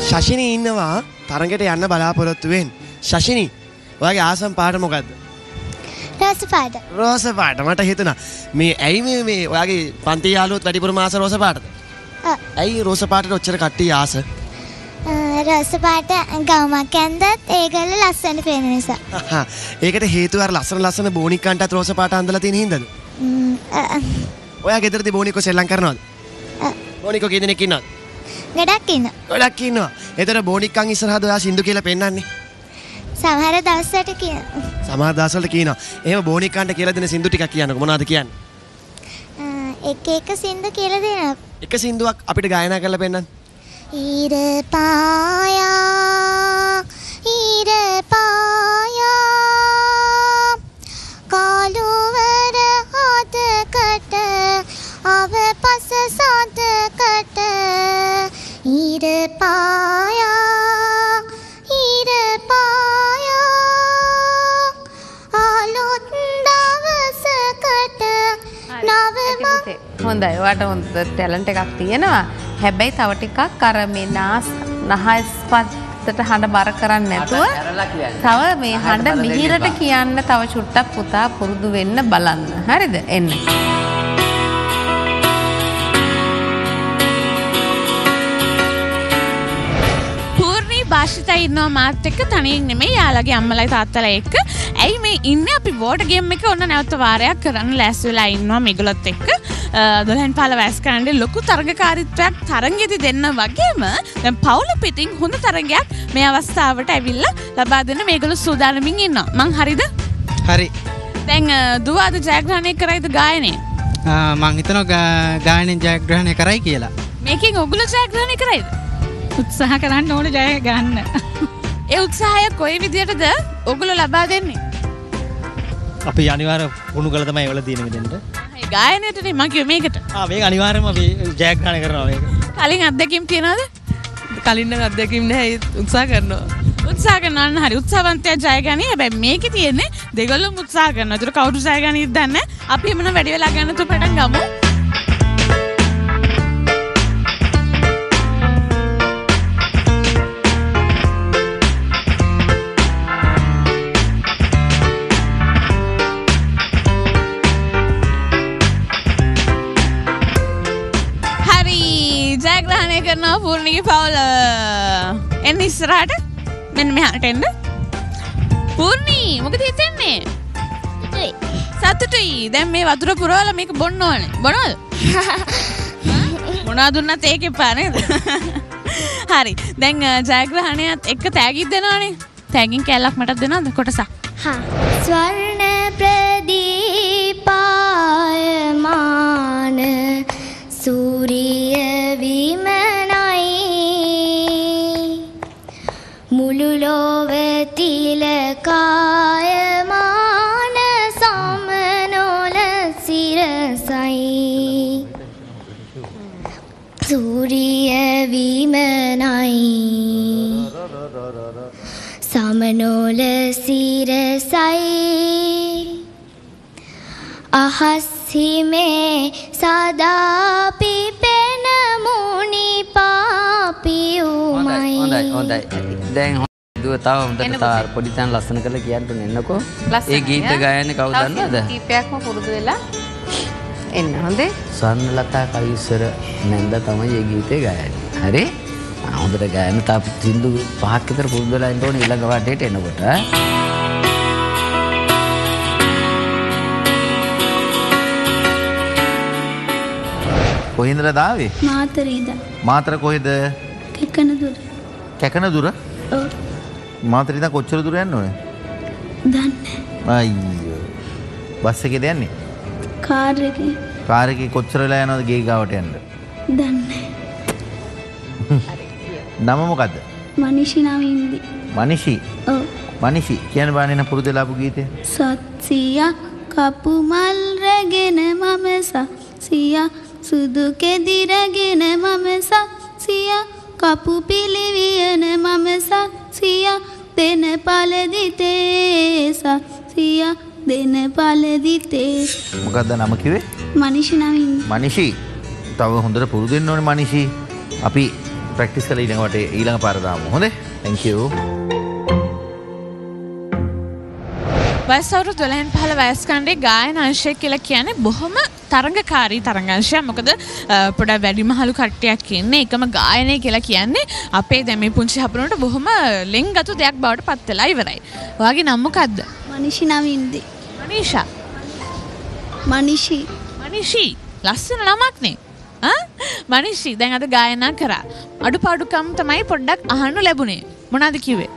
ශෂිනී ඉන්නවා තරඟට යන්න බලාපොරොත්තු වෙන්නේ. ශෂිනී, ඔයාගේ ආසම් පාට මොකද්ද? රෝස පාට. රෝස පාට. මට හිතුණා මේ ඇයි මේ ඔයාගේ පන්ති යාළුවොත් වැඩිපුරම ආස රෝස පාටද? ඇයි රෝස පාටට ඔච්චර කට්ටිය ආස? රෝස පාට ගවමක් ඇන්දත් ඒගොල්ලෝ ලස්සන පේන නිසා. ඒකට හේතුව අර ලස්සන බෝනික්කන්ටත් රෝස පාට අඳලා තියෙන හින්දාද? ඔයා ගෙදරදී බෝනික්කෝ සෙල්ලම් කරනවද? බෝනික්කෝ කී දෙනෙක් ඉන්නවද? ගොඩක් ඉන්නවා. ගොඩක් ඉන්නවා. ඒතර බෝනික්කන් ඉස්සරහද ඔයා සින්දු කියලා පෙන්නන්නේ? සමහර දවස්වලට කියනවා. සමහර දවස්වලට කියනවා. එහෙම බෝනික්කන්ට කියලා දෙන සින්දු ටිකක් කියන්නකෝ. මොනවද කියන්නේ? එක සින්දු කියලා දෙනවා. එක සින්දුවක් අපිට ගායනා කරලා පෙන්නන්න. ඊර පායා කාලුවර හදකට අවපස සදකට ඊර පායා අලුත් දවසකට නවම. හොඳයි. ඔයාට හොඳ ටැලන්ට් එකක් තියෙනවා. හැබැයි තව ටිකක් අර මේ නහස්පත්තට හඬ බර කරන්නේ නැතුව තව මේ හඬ මිහිරට කියන්න තව චුට්ටක් පුතා පුරුදු වෙන්න බලන්න. හරිද? එන්න. භාෂිතයි ඉන්නවා මාත් එක්ක තනියෙන් නෙමෙයි යාළගේ අම්මලයි තාත්තලා එක්ක. ඇයි මේ ඉන්නේ අපි වෝටර් ගේම් එක ඔන්න නැවත වාරයක් කරන්න ලෑස්ති වෙලා ඉන්නවා මේගොල්ලොත් එක්ක. 12 15 වයස් කාණ්ඩේ ලොකු තරඟකාරීත්වයක් තරඟෙදි දෙන්න වගේම දැන් පවුල පිටින් හොඳ තරඟයක් මේ අවස්ථාවට ඇවිල්ලා ලබා දෙන්න මේගොල්ලෝ සූදානමින් ඉන්නවා. මං හරිද? හරි. දැන් දුව අද ජයග්‍රහණය කරයිද ගායනයේ? මං හිතනවා ගායනයෙන් ජයග්‍රහණය කරයි කියලා. මේකෙන් ඔයගොල්ලෝ ජයග්‍රහණය කරයිද? උත්සාහ කරන්න ඕන ජය ගන්න. ඒ උත්සාහය කොයි විදියටද ඔයගොල්ලෝ ලබා දෙන්නේ? අපි අනිවාර්ය පුණු කළ තමයි ඒවල තියෙන මෙතෙන්ට. ඒ ගායනයේදී මම කිව්වේ මේකට. මේක අනිවාර්යයෙන්ම අපි ජයග්‍රහණය කරනවා මේක. කලින් අත්දැකීම් තියනවද? කලින් නම් අත්දැකීම් නැහැ. උත්සාහ කරනවා. උත්සාහ කරනවා නම් හරි. උත්සාහවන්තයා ජය ගනී. හැබැයි මේකේ තියෙන්නේ දෙගොල්ලොම උත්සාහ කරනවා. ඒතර කවුරු ජය ගනීද දන්නේ නැහැ. අපි එමුන වැඩි වෙලා ගන්න තු පටන් ගමු. කරනවා පූර්ණිගේ පවුල. එන්න ඉස්සරහට. මෙන්න මෙහාට එන්න. පූර්ණි මොකද හිතන්නේ? සතුටුයි. දැන් මේ වතුර පුරවලා මේක බොන්න ඕනේ. බොනවද? මොනවා දුන්නත් ඒක එපා නේද? හරි. දැන් ජයග්‍රහණයත් එක්ක තෑගික් දෙනවනේ. තෑගින් කැලක් මටත් දෙනවද කොටසක්? හා. ස්වර්ණ ප්‍රදීපායමාන සූරිය විමනයි මුළු ලෝව තිලකායමාන සමනොල සිරසයි සූරිය විමනයි සමනොල සිරසයි අහස්හිමේ සදා පිපෙන මුනි පාපියුමයි. හොඳයි. දැන් දුව තව හොඳට පොඩි තැන ලස්සන කරලා කියන්න එන්නකෝ. ඒ ගීත ගායන්නේ කවුද දන්නවද? කීපයක්ම පුරුදු වෙලා එන්න. හොඳේ. ස්වර්ණලතා කවිස්සර නැන්ද තමයි මේ ගීතේ ගායන්නේ. හරි? හොඳට ගායන තා සින්දු 5ක් විතර පුරුදු වෙලා ඉන්න ඕනේ ඊළඟ වටේට එනකොට. කොහෙන්ද ආවේ? මාතරීද. මාතර කොහෙද? කැකනදුර. කැකනදුර? ඔව්. මාතරීද කොච්චර දුර යන්න ඕනේ? දන්නේ. අයියෝ. බස් එකේද යන්නේ? කාර් එකේ. කාර් එකේ කොච්චර වෙලා යනවද ගේ ගාවට යන්න? දන්නේ. නම මොකද්ද? මනිෂි නවින්දි. මනිෂි? ඔව්. මනිෂි කියන්න බෑනේ න පුරුදු වෙලාපු ගීතේ. සත්සියා කපු මල් රැගෙන මම සත්සියා සුදු කෙදිරගෙන මම සත්සියා කපු පිළිවියන මම සත්සියා දෙන පළදිතේ සත්සියා දෙන පළදිතේ. මොකද්ද නම කිව්වේ? මනිෂි නවින්දි. මනිෂි තව හොඳට පුරුදු වෙන්න ඕනේ මනිෂි. අපි ප්‍රැක්ටිස් කරලා ඊළඟ වටේ ඊළඟ පාර දාමු. හොඳේ? thank you. වයස අවුරුදු 12න් 15 වයස් කණ්ඩේ ගායන අංශය කියලා කියන්නේ බොහොම තරඟකාරී තරඟංශයක්. මොකද පොඩක් වැඩිමහලු කට්ටියක් ඉන්නේ. එකම ගායනය කියලා කියන්නේ අපේ දැන් මේ පුංචි හපුරනට බොහොම ලෙන්ගතු දෙයක් බවට පත් වෙලා ඉවරයි. ඔයාගේ නම මොකද්ද? මනිෂි නවින්දි. මනීෂා. මනිෂි. ලස්සන නමක් නේ. මනිෂි දැන් අද ගායනා කරා. අඩුපාඩුකම් තමයි පොඩ්ඩක් අහන්න ලැබුණේ. මොනවද කිව්වේ?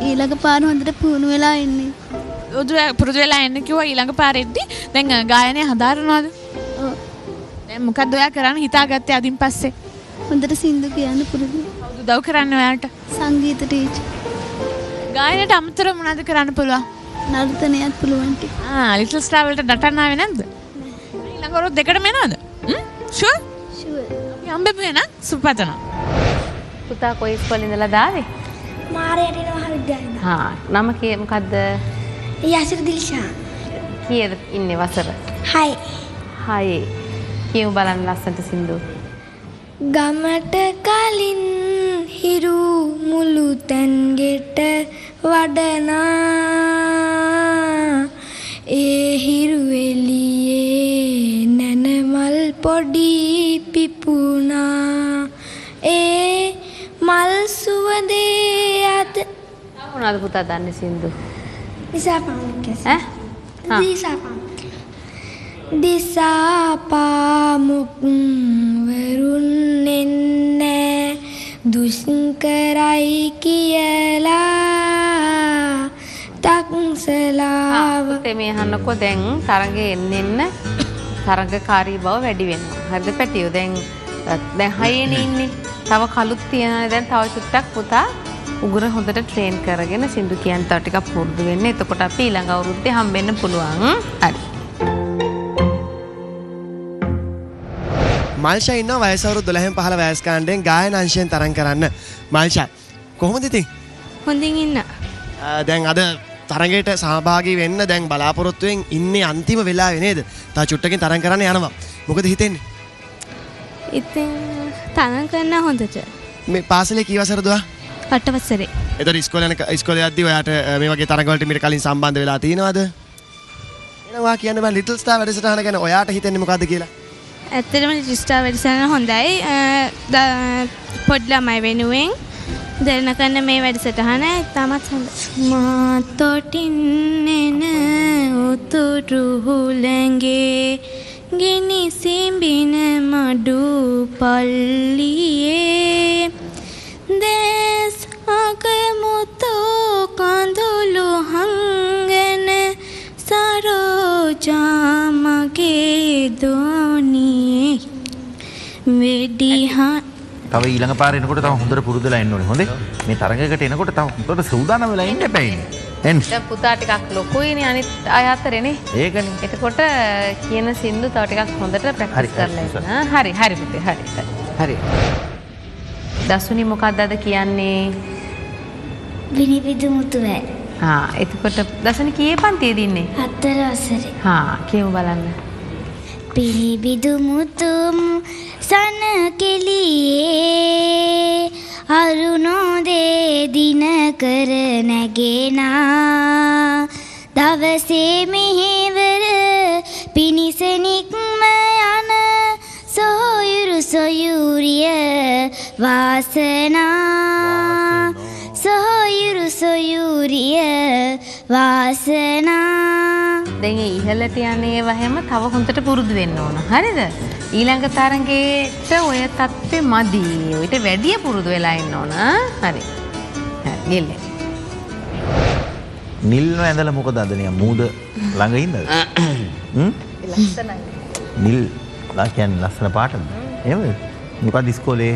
ඊළඟ පාර හොඳට පුහුණු වෙලා ඉන්නේ. පුරුදු වෙලා එන්න කිව්වා ඊළඟ පාරෙද්දී. දැන් ගායනය හදාරනවද? ඔව්. දැන් මොකද්ද ඔයා කරන්න හිතාගත්තේ අදින් පස්සේ? හොඳට සින්දු කියන්න පුරුදු. කවුද උදව් කරන්නේ ඔයාලට? සංගීත ටීචර්. ගායනයට අමතරව මොනවද කරන්න පුළුවන්? නර්තනයත් පුළුවන් ටික. ලිටල් ස්ටාර් වලට නටන්න ආවේ නැද්ද? ඊළඟ වරුත් දෙකටම එනවද? ෂුවර්? ෂුවර්. අපි හම්බෙමු එහෙනම් සුපතන. පුතා කොයි ඉස්කෝලේ ඉඳලා දාවේ? මාරයට මහාවිද්‍යාලේ. නම මොකද්ද? යසිර දිල්ෂා. කීයද ඉන්නේ වසර? 6. 6. කියමු බලන්න ලස්සනට සින්දු. ගමට කලින් හිරු මුළු තැන්ගෙට වඩනා ඒ හිරු එළියේ නැනමල් පොඩි පිපුණා ඒ මල් සුවඳේ අද මොනවද පුතා දන්නේ සින්දු? දිසාපාමුක් වරුන් එන්නේ දුෂ්කරයි කියලා තක්සලාව මේ අහන්නකෝ දැන් තරඟේ එන්න තරඟකාරී බව වැඩි වෙනවා. හරිද පැටියෝ? දැන් 6නේ ඉන්නේ. තව කලුත් තියනවා. දැන් තව චුට්ටක් පුතා උගුර හොඳට ට්‍රේන් කරගෙන සින්දු කියන්න තව ටිකක් පුරුදු වෙන්න. එතකොට අපි ඊළඟ අවුරුද්දේ හම්බෙන්න පුළුවන්. හරි. මල්ෂා ඉන්නවා වයස අවුරුදු 12න් 15 වයස් කාණ්ඩයෙන් ගායන අංශයෙන් තරම් කරන්න. මල්ෂා කොහොමද ඉතින්? හොඳින් ඉන්න. දැන් අද තරඟයට සහභාගී වෙන්න දැන් බලාපොරොත්තුෙන් ඉන්නේ අන්තිම වෙලාවේ නේද? තා චුට්ටකින් තරඟ කරන්න යනවා. මොකද හිතෙන්නේ? ඉතින් තරඟ කරන්න හොඳට. මේ පාසලේ කී වසරද ඔයා? 8 වසරේ. එතකොට ඉස්කෝලේ යද්දී ඔයාට මේ වගේ තරඟ වලට මීට කලින් සම්බන්ධ වෙලා තියෙනවද? එනවා කියන්න බෑ ලිටල් ස්ටාර් වැඩසටහන ගැන ඔයාට හිතෙන්නේ මොකද්ද කියලා? ඇත්තටම ලිටල් ස්ටාර් වැඩසටහන හොඳයි. පොඩි ළමයි වෙනුවෙන් දැන කරන මේ වැඩසටහන ඉතාමත් හොඳයි. මා තොටින් එන උතුරු හුළඟේ ගිනි සිඹින මඩු පල්ලියේ දේස් අගමුතෝ කඳුළු හංගන සරෝජා මගේ දෝනියේ වෙඩිහන් තව ඊළඟ පාර එනකොට තව හොඳට පුරුදු වෙලා ඉන්න ඕනේ. හොඳේ? මේ තරඟයකට එනකොට තව හොඳට සූදානම් වෙලා ඉන්න එපා ඉන්නේ. එන්න. දැන් පුතා ටිකක් ලොකුයිනේ අනිත් අය අතරනේ. ඒකනේ. එතකොට කියන සින්දු තව ටිකක් හොඳට ප්‍රැක්ටිස් කරලා ඉන්න. හරි පුතේ. හරි. දසුනි මොකක්ද අද කියන්නේ? විනිවිද මුතුවැල්. එතකොට දසුනි කීයේ පන්තියේද ඉන්නේ? 4 වසරේ. කියමු බලන්න. පිරිබිදු මුතුම් සන කෙලියේ අරුණෝදේ දින කර නැගෙනා දවසේ මෙහෙවර පිනිස නික්ම යන සොයුරිය වාසනා සොයුරිය වාසනා. දැන් ඉහළට යන්නේ වහම තව හොඳට පුරුදු වෙන්න ඕන. හරිද? ඊළඟ තරඟේට ඔය තත්ත්වෙ මදි. ඔයිට වැඩිය පුරුදු වෙලා ඉන්න ඕන. හරි. නිල්. නිල්ව ඇඳලා මොකද අද නිකන් මූද ළඟ ඉන්නද? ලස්සනයි. නිල් කියන්නේ ලස්සන පාටද? එහෙමද? මොකද ඉස්කෝලේ?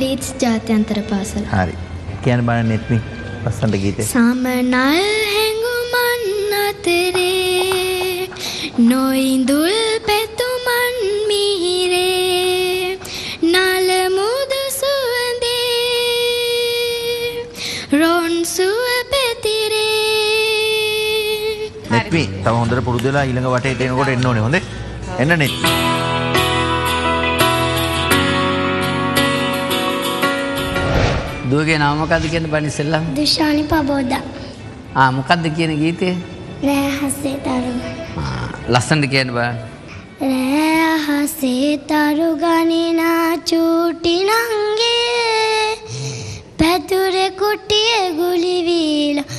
ලීඩ්ස් ජාත්‍යන්තර පාසල. හරි. කියන්න බලන්න නෙත්මි. ලස්සනට ගීතේ. සමනල් හැඟුමන් අතරේ නොයිඳුල් පැතුමන් මිහිරේ නලමුද සුවඳේ රොන් සුව පැතිරේ. නෙත්මි තව හොඳට පුරුදු වෙලා ඊළඟ වටේට එනකොට එන්න ඕනේ. හොඳේ? එන්න නෙත්මි. දුවගේ නම මොකද්ද කියන බණ ඉස්සෙල්ලා? දුෂානි පබෝදා. මොකද්ද කියන ගීතේ? රෑ හසේ තරු. ලස්සනට කියන්න බෑ. රෑ හසේ තරු ගනිනා චූටි නංගේ පැතුරේ කුටියේ ගුලි වීලා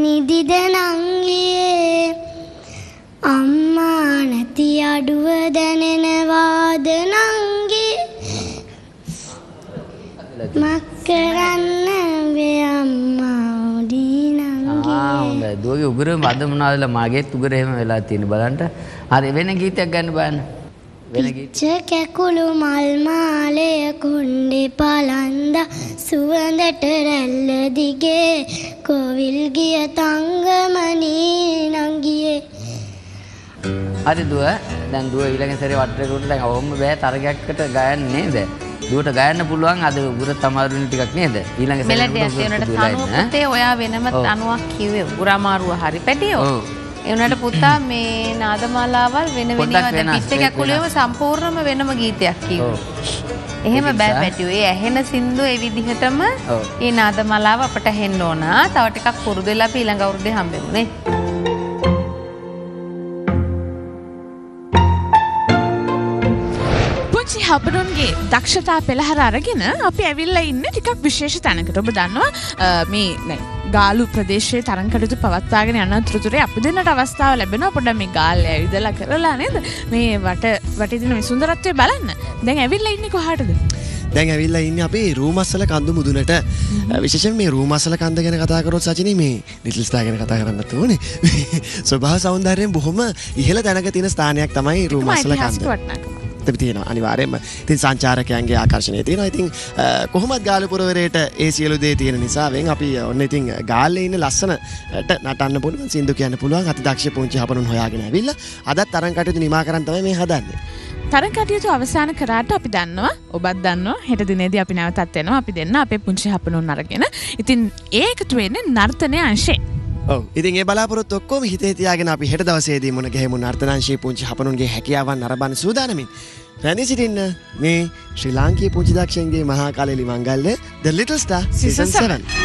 නිදිද නංගියේ අම්මා නැති අඩුව දැනෙනවාද නංගි මක්කරන්න වේ අම්මා උඩී නංගි හොඳයි දුවගේ උගුර වද මොනවාදලා මාගේත් උගුර එහෙම වෙලා තියෙන බලන්න හරි වෙන ගීතයක් ගන්න බලන්න වෙන ගීත කැකුළු මල් මාලය කොණ්ඩේ පලන්ද සුවඳට රැල්ල දිගේ කොවිල් ගිය තංගමනී නංගියේ හරි දුව දැන් දුව ඊළඟ සැරේ වටේකට දැන් අවොම්ම බෑ තරගයකට ගයන්නේ නේද දුවට ගයන්න පුළුවන් අද උගුර තමාරුනේ ටිකක් නේද ඊළඟ සැරේ මෙලඩියස් ඒ උනට තනුව පුතේ ඔයා වෙනම තනුවක් කිව්වේ උගුර අමාරුව හරි පැටියෝ ඒ උනට පුතා මේ නාදමාලාවල් වෙන වෙනම පිට කැකුලේම සම්පූර්ණම වෙනම ගීතයක් කිව්වා එහෙම බෑ පැටියෝ ඒ ඇහෙන සින්දු ඒ විදිහටම ඒ නාදමාලාව අපට හෙන්න ඕන තව ටිකක් පුරුදු වෙලා අපි ඊළඟ අවුරුද්දේ හම්බෙමු නේ හපනුන්ගේ දක්ෂතා පෙළහර අරගෙන අපි ඇවිල්ලා ඉන්නේ ටිකක් විශේෂ තැනකට. ඔබ දන්නවා මේ ගාලු ප්‍රදේශයේ තරම් කටයුතු පවත්වාගෙන යන අතරතුරේ අපි දෙන්නට අවස්ථාව ලැබෙනවා පොඩ්ඩක් මේ ගාල්ල ඇවිදලා කරලා නේද? මේ වටේ තියෙන මේ සුන්දරත්වය බලන්න. දැන් ඇවිල්ලා ඉන්නේ කොහාටද? දැන් ඇවිල්ලා ඉන්නේ අපි රූමස්සල කන්ද මුදුනට. විශේෂයෙන් මේ රූමස්සල කන්ද ගැන කතා කරොත් සචිනී මේ ලිටල් ස්ටාර් ගැන කතා කරන්නත් ඕනේ. ස්වභාව සෞන්දර්යයෙන් බොහොම ඉහළ තැනක තියෙන ස්ථානයක් තමයි රූමස්සල කන්ද. තියෙනවා අනිවාර්යයෙන්ම. ඉතින් සංචාරකයන්ගේ ආකර්ෂණය තියෙනවා. ඉතින් කොහොමත් ගාලු පුරවරයට ඒ සියලු දේ තියෙන නිසා වෙන් අපි ඔන්න ඉතින් ගාල්ලේ ඉන්න ලස්සනට නටන්න පුළුවන්, සින්දු කියන්න පුළුවන් අතිදක්ෂ පුංචි හපනුන් හොයාගෙන ඇවිල්ලා අදත් තරං කටයුතු නිමා කරන් තමයි මේ හදන්නේ. තරං කටයුතු අවසන් කරාට අපි දන්නවා, ඔබත් දන්නවා හෙට දිනේදී අපි නැවතත් එනවා. අපි දෙන්න අපේ පුංචි හපනුන් අරගෙන. ඉතින් ඒකතු වෙන්නේ නර්තනයේ අංශේ. ඔව් ඉතින් ඒ බලාපොරොත්තු ඔක්කොම හිතේ තියාගෙන අපි හෙට දවසේදී මුණ ගැහෙමු නර්තනාංශයේ පුංචි හපනුන්ගේ හැකියාවන් අරබන සූදානමින්. රැඳී සිටින්න මේ ශ්‍රී ලාංකීය පුංචි දක්ෂයන්ගේ මහා කාලෙලි මංගල්‍ය The Little Star Season 7.